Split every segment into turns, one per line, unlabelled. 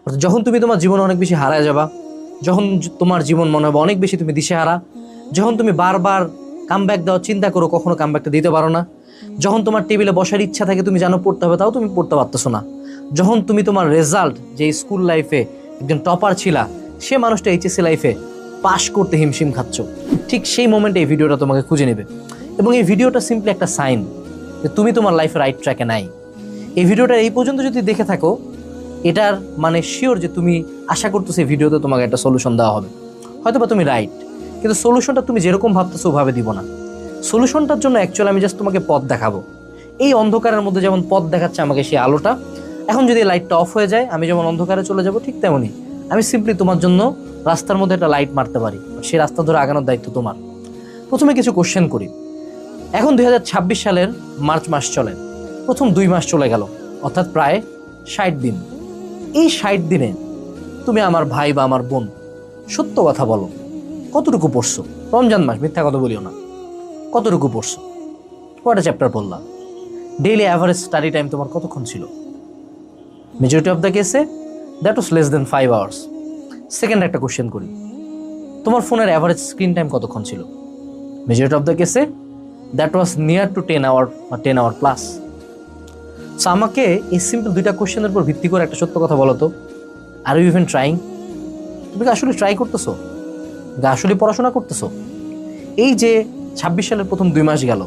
অর্থাৎ যখন তুমি তোমার জীবনে অনেক বেশি হারায় যাবা, যখন তোমার জীবন মনে হবে অনেক বেশি তুমি দিশেহারা, যখন তুমি বারবার কামব্যাক দেওয়ার চিন্তা করো, কখনো কামব্যাকটা দিতে পারো না, যখন তোমার টেবিলে বসার ইচ্ছা থাকে, তুমি জানো পড়তে হবে, তাও তুমি পড়তে পারতেছো না, যখন তুমি তোমার রেজাল্ট, যে স্কুল লাইফে একজন টপার ছিলা, সে মানুষটা এইচএসসি লাইফে পাশ করতে হিমশিম খাচ্ছ, ঠিক সেই মোমেন্টে এই ভিডিওটা তোমাকে খুঁজে নেবে। এবং এই ভিডিওটা সিম্পলি একটা সাইন যে তুমি তোমার লাইফে রাইট ট্র্যাকে নাই। এই ভিডিওটা এই পর্যন্ত যদি দেখে থাকো, এটার মানে শিওর যে তুমি আশা করতেছো এই ভিডিওতে তোমাকে একটা সলিউশন দেওয়া হবে। হয়তো বা তুমি রাইট, কিন্তু সলিউশনটা তুমি যেরকম ভাবতেছো ওভাবে দিব না। সলিউশনটার জন্য অ্যাকচুয়ালি আমি জাস্ট তোমাকে পথ দেখাবো। এই অন্ধকারের মধ্যে যেমন পথ দেখাচ্ছে আমাকে সেই আলোটা, এখন যদি লাইটটা অফ হয়ে যায়, আমি যেমন অন্ধকারে চলে যাব, ঠিক তেমনই আমি সিম্পলি তোমার জন্য রাস্তার মধ্যে একটা লাইট মারতে পারি। সেই রাস্তা ধরে আগানোর দায়িত্ব তোমার। প্রথমে কিছু কোশ্চেন করি। এখন 2026 সালের মার্চ মাস চলে, প্রথম 2 মাস চলে গেল, অর্থাৎ প্রায় 60 দিন। এই 60 দিনে তুমি আমার ভাই বা আমার বোন, সত্য কথা বলো, কতটুকু পড়ছো? রমজান মাস, মিথ্যা কথা বলিও না। কতটুকু পড়ছো? কয়টা চ্যাপ্টার পড়লা? ডেইলি অ্যাভারেজ স্টাডি টাইম তোমার কতক্ষণ ছিল? মেজরিটি অফ দ্য কেসে that was less than 5 hours. Second একটা কোশ্চেন করি, তোমার ফোনের অ্যাভারেজ স্ক্রিন টাইম কতক্ষণ ছিল? মেজরিটি অফ দ্য কেসে that was near to 10 hour বা 10 আওয়ার প্লাস। সো আমাকে এই সিম্পল 2টা কোশ্চেনের উপর ভিত্তি করে একটা সত্য কথা বলো তো, আর ইউ ইভেন ট্রাইং? তুমি কি আসলে ট্রাই করতেছো? আসলে পড়াশোনা করতেছো? এই যে 26 সালের প্রথম 2 মাস গেল,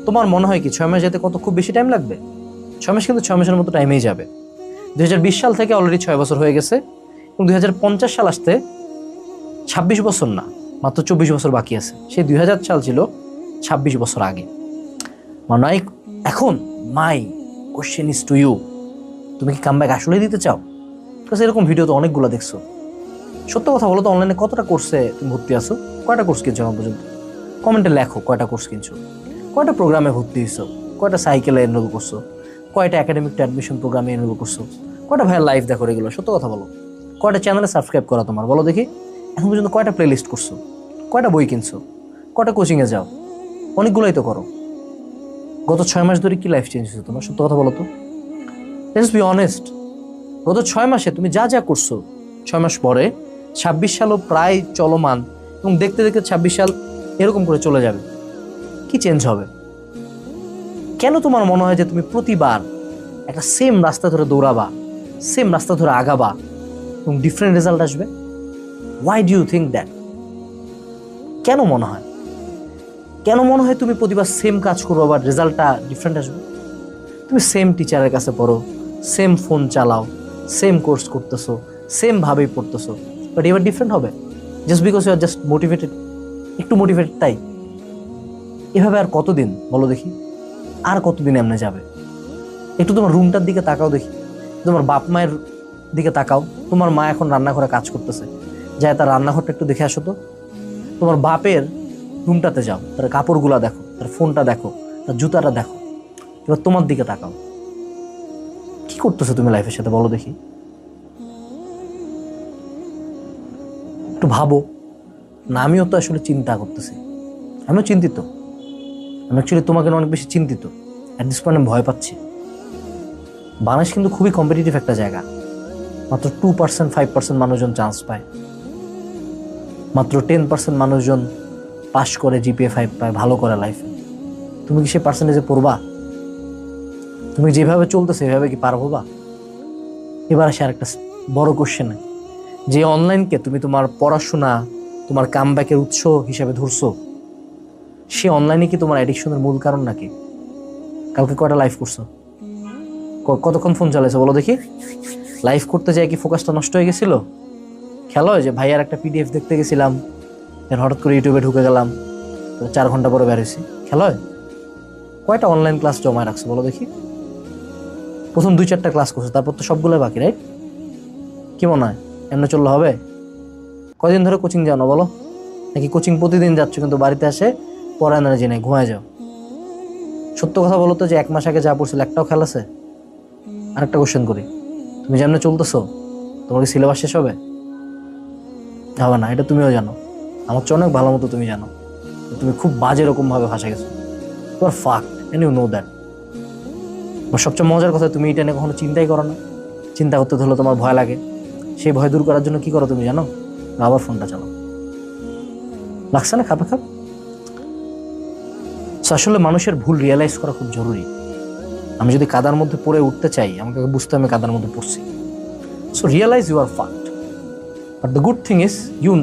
তোমার মনে হয় কি 6 মাস যেতে কত খুব বেশি টাইম লাগবে? 6 মাস কিন্তু 6 মাসের মতো টাইমেই যাবে। 2020 সাল থেকে অলরেডি 6 বছর হয়ে গেছে, এবং 2050 সাল আসতে 26 বছর না, মাত্র 24 বছর বাকি আছে। সেই 2000 সাল ছিল 26 বছর আগে। মানে এখন my question is to you, তুমি কি কামব্যাক আসলে দিতে চাও? বিকজ এরকম ভিডিও তো অনেকগুলো দেখছো। সত্য কথা বলো তো, অনলাইনে কতটা কোর্সে তুমি ভর্তি আছো? কয়টা কোর্স কিনছো এখন পর্যন্ত? কমেন্টে লেখো কয়টা কোর্স কিনছো, কয়টা প্রোগ্রামে ভর্তি হয়েছো, কয়টা সাইকেলে এনরোল করছো, কয়টা একাডেমিক অ্যাডমিশন প্রোগ্রামে এনরোল করছো, কয়টা ভাইয়ের লাইভ দেখো এগুলো, সত্য কথা বলো। কয়টা চ্যানেলে সাবস্ক্রাইব করা তোমার, বলো দেখি। এখন পর্যন্ত কয়টা প্লে লিস্ট করছো, কয়টা বই কিনছো, কয়টা কোচিংয়ে যাও? অনেকগুলোই তো করো। গত 6 মাস ধরে কি লাইফ চেঞ্জ হয়েছে তোমার? সত্য কথা বলো তো, লেটস বি অনেস্ট। গত 6 মাসে তুমি যা যা করছো, 6 মাস পরে 26 সালও প্রায় চলমান, এবং দেখতে দেখতে 26 সাল এরকম করে চলে যাবে। কি চেঞ্জ হবে? কেন তোমার মনে হয় যে তুমি প্রতিবার একটা সেম রাস্তা ধরে দৌড়াবা, সেম রাস্তা ধরে আগাবা এবং ডিফারেন্ট রেজাল্ট আসবে? Why do you think that? কেন মনে হয়? কেন মনে হয় তুমি প্রতিবার সেম কাজ করবো আবার রেজাল্টটা ডিফারেন্ট আসবে? তুমি সেম টিচারের কাছে পড়ো, সেম ফোন চালাও, সেম কোর্স করতেছো, সেম ভাবেই পড়তেছো, বাট এবার ডিফারেন্ট হবে just because you are just motivated, একটু মোটিভেটেড তাই। এভাবে আর কতদিন বলো দেখি? আর কতদিন এমনি যাবে? একটু তোমার রুমটার দিকে তাকাও দেখি, তোমার বাপ মায়ের দিকে তাকাও। তোমার মা এখন রান্নাঘরে কাজ করতেছে, যায় তার রান্নাঘরটা একটু দেখে আসো তো। তোমার বাপের রুমটাতে যাও, তার কাপড়গুলা দেখো, তার ফোনটা দেখো, তার জুতাটা দেখো। এবার তোমার দিকে তাকাও, কি করতেছো তুমি লাইফের সাথে বলো দেখি? একটু ভাবো না। আমিও তো আসলে চিন্তা করতেছি, আমিও চিন্তিত। আমি অ্যাকচুয়ালি তোমাকে অনেক বেশি চিন্তিত। অ্যাট দিস পয়েন্ট আমি ভয় পাচ্ছি। বাংলাদেশ কিন্তু খুবই কম্পিটিটিভ একটা জায়গা। মাত্র 2% 5% মানুষজন চান্স পায়, মাত্র 10% মানুষজন পাশ করে জিপিএ 5 পায়, ভালো করে লাইফে। তুমি কি সেই পার্সেন্টেজে পড়বা? তুমি যেভাবে চলতেছে এভাবে কি পারবো বা? এবার আসে আরেকটা বড় কোশ্চেন, যে অনলাইনকে তুমি তোমার পড়াশোনা, তোমার কামব্যাকের উৎস হিসেবে ধরছো, সে অনলাইনে কি তোমার অ্যাডিকশনের মূল কারণ নাকি? কালকে কয়টা লাইভ করছো? কতক্ষণ ফোন চালাইছো বলো দেখি? লাইভ করতে যায় কি ফোকাসটা নষ্ট হয়ে গেছিল? খেলা হয় যে ভাইয়ার একটা পিডিএফ দেখতে গেছিলাম, হঠাৎ করে ইউটিউবে ঢুকে গেলাম, 4 ঘন্টা পরে বেরোছি। খেলা হয়? কয়টা অনলাইন ক্লাস জমায় রাখছো বলো দেখি? প্রথম 2-4টা ক্লাস করছো, তারপর তো সবগুলো বাকি, রাইট? কি মনে হয় এমনি চললে হবে? কয়দিন ধরে কোচিং যাও না বলো? নাকি কোচিং প্রতিদিন যাচ্ছ কিন্তু বাড়িতে আসে পড়া এনার্জি নেই, ঘুমায় যাও? সত্য কথা বলো তো, যে 1 মাস আগে যা পড়ছিল একটাও খেয়াল আছে? আরেকটা কোশ্চেন করি, তুমি যেমন চলতেছো তোমার কি সিলেবাস শেষ হবে? হবে না, এটা তুমিও জানো, আমার চেয়ে অনেক ভালো মতো তুমি জানো। তুমি খুব বাজে রকম ভাবে ভাসা গেছো, তোমার fucked, and you know that. সবচেয়ে মজার কথা, তুমি এটা নিয়ে কখনো চিন্তাই করো না। চিন্তা করতে ধরলে তোমার ভয় লাগে, সেই ভয় দূর করার জন্য কি করো তুমি জানো? আবার ফোনটা চালাও। লাগছে না খাপে খাপ? আসলে মানুষের ভুল রিয়েলাইজ করা খুব জরুরি। আমি যদি কাদার মধ্যে পড়ে উঠতে চাই, আমাকে বুঝতে আমি কাদার মধ্যে পড়ছি। So realize you are fucked. But the good thing is you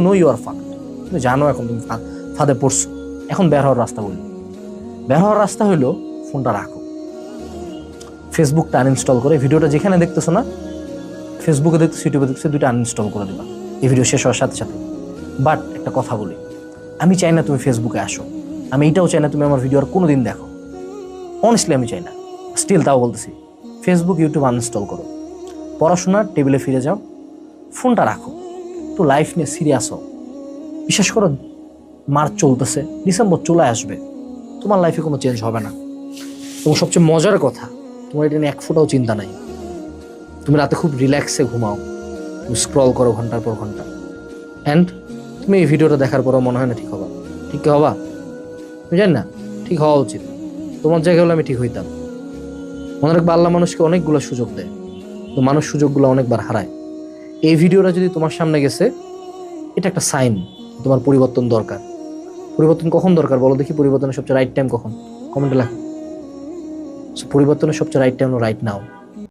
know you are fucked. তুমি জানো এখন তুমি ফাঁদে পড়ছো। এখন বের হওয়ার রাস্তা বলি। বের হওয়ার রাস্তা হলো ফোনটা রাখো, ফেসবুকটা আনইনস্টল করে, ভিডিওটা যেখানে দেখতেছো না, ফেসবুকে দেখতেছো, ইউটিউবে দেখতেছো, দুইটা আনইনস্টল করে দিবা এই ভিডিও শেষ হওয়ার সাথে সাথে। বাট একটা কথা বলি, আমি চাই না তুমি ফেসবুকে আসো, আমি এটাও চাই না তুমি আমার ভিডিও আর কোনোদিন দেখো। অনেস্টলি আমি চাই না, স্টিল তাও বলতেছি, ফেসবুক ইউটিউব আনইনস্টল করো, পড়াশোনার টেবিলে ফিরে যাও, ফোনটা রাখো, তো লাইফ নিয়ে সিরিয়াস হও। বিশেষ করো মার্চ চলতেছে, ডিসেম্বর চলে আসবে, তোমার লাইফে কোনো চেঞ্জ হবে না। এবং সবচেয়ে মজার কথা, তোমার এটা নিয়ে এক ফোঁটাও চিন্তা নাই। তুমি রাতে খুব রিল্যাক্সে ঘুমাও, তুমি স্ক্রল করো ঘন্টার পর ঘন্টা, অ্যান্ড তুমি এই ভিডিওটা দেখার পরও মনে হয় না ঠিক হবা। ঠিক কি হবা? তুমি জানি না, ঠিক হওয়া উচিত। তোমার জায়গায় হলে আমি ঠিক হইতাম। মনে রাখবা, আল্লাহ মানুষকে অনেকগুলো সুযোগ দেয়, তো মানুষ সুযোগগুলো অনেকবার হারায়। এই ভিডিওটা যদি তোমার সামনে গেছে, এটা একটা সাইন তোমার পরিবর্তন দরকার। পরিবর্তন কখন দরকার বলো দেখি? পরিবর্তনের সবচেয়ে রাইট টাইম কখন? কমেন্টে লেখো। পরিবর্তনের সবচেয়ে রাইট টাইম রাইট নাও।